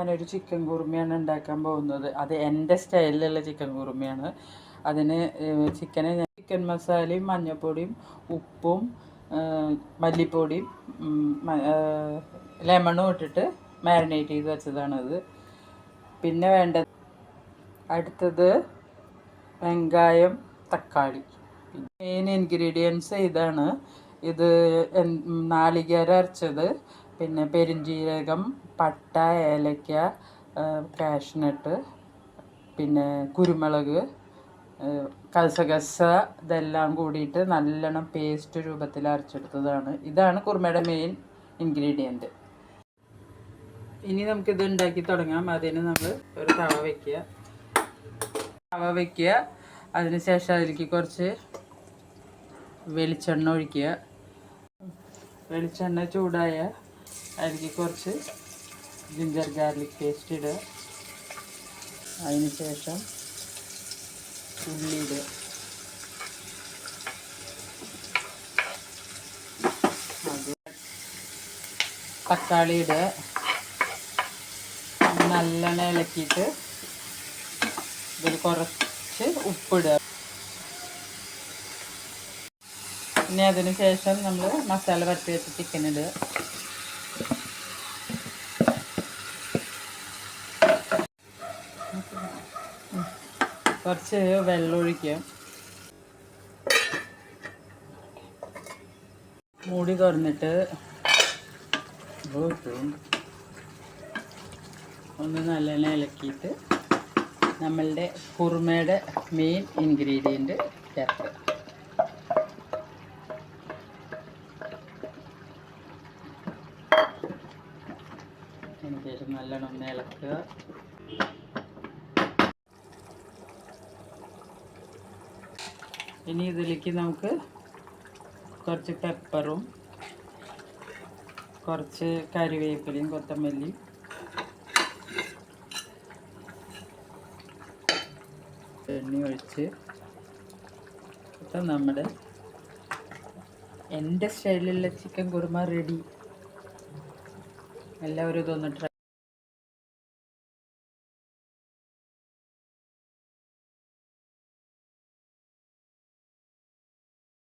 ഞാനൊരു ചിക്കൻ കുറുമയാണ് ഉണ്ടാക്കാൻ പോകുന്നത്. അത് എൻ്റെ സ്റ്റൈലിലുള്ള ചിക്കൻ കുറുമയാണ്. അതിന് ചിക്കൻ മസാലയും മഞ്ഞൾപ്പൊടിയും ഉപ്പും മല്ലിപ്പൊടിയും ലെമണും ഇട്ടിട്ട് മാരിനേറ്റ് ചെയ്ത് വെച്ചതാണത്. പിന്നെ വേണ്ടത് അടുത്തത് വെങ്കായം, തക്കാളി. മെയിൻ ഇൻഗ്രീഡിയൻസ് ഇതാണ്. ഇത് നാളികേരം അരച്ചത്, പിന്നെ പെരുംജീരകം, പട്ട, ഏലക്ക, കാഷ്നട്ട്, പിന്നെ കുരുമുളക്, കസകസ, ഇതെല്ലാം കൂടിയിട്ട് നല്ലോണം പേസ്റ്റ് രൂപത്തിൽ അരച്ചെടുത്തതാണ്. ഇതാണ് കുറുമയുടെ മെയിൻ ഇൻഗ്രീഡിയൻറ്റ്. ഇനി നമുക്കിത് ഉണ്ടാക്കി തുടങ്ങാം. അതിന് നമ്മൾ ഒരു തവ വയ്ക്കുക. അതിനുശേഷം അതിലേക്ക് കുറച്ച് വെളിച്ചെണ്ണ ഒഴിക്കുക. വെളിച്ചെണ്ണ ചൂടായ അതിലേക്ക് കുറച്ച് ജിഞ്ചർ ഗാർലിക് പേസ്റ്റ് ഇടുക. അതിന് ശേഷം ഉള്ളി ഇടുക. തക്കാളി ഇടുക. നല്ലോണം ഇളക്കിയിട്ട് ഇതിൽ കുറച്ച് ഉപ്പിടുക. പിന്നെ അതിന് ശേഷം നമ്മൾ മസാല പരത്തി വെച്ച് ചിക്കൻ ഇടുക. കുറച്ച് വെള്ളം ഒഴിക്കുക. മൂടി തുറന്നിട്ട് ഒന്ന് നല്ലോണം ഇളക്കിയിട്ട് നമ്മളുടെ കുറുമയുടെ മെയിൻ ഇൻഗ്രീഡിയൻറ്റ് ചേർക്കുക. അതിനുശേഷം നല്ലോണം ഒന്ന് ഇളക്കുക. ഇനി ഇതിലേക്ക് നമുക്ക് കുറച്ച് പെപ്പറും കുറച്ച് കറിവേപ്പിലയും കൊത്തമല്ലിയും എണ്ണ ഒഴിച്ച് ഇപ്പം നമ്മുടെ എൻ്റെ സ്റ്റൈലിലുള്ള ചിക്കൻ കുറുമ റെഡി. എല്ലാവരും ഇതൊന്ന് ട്രൈ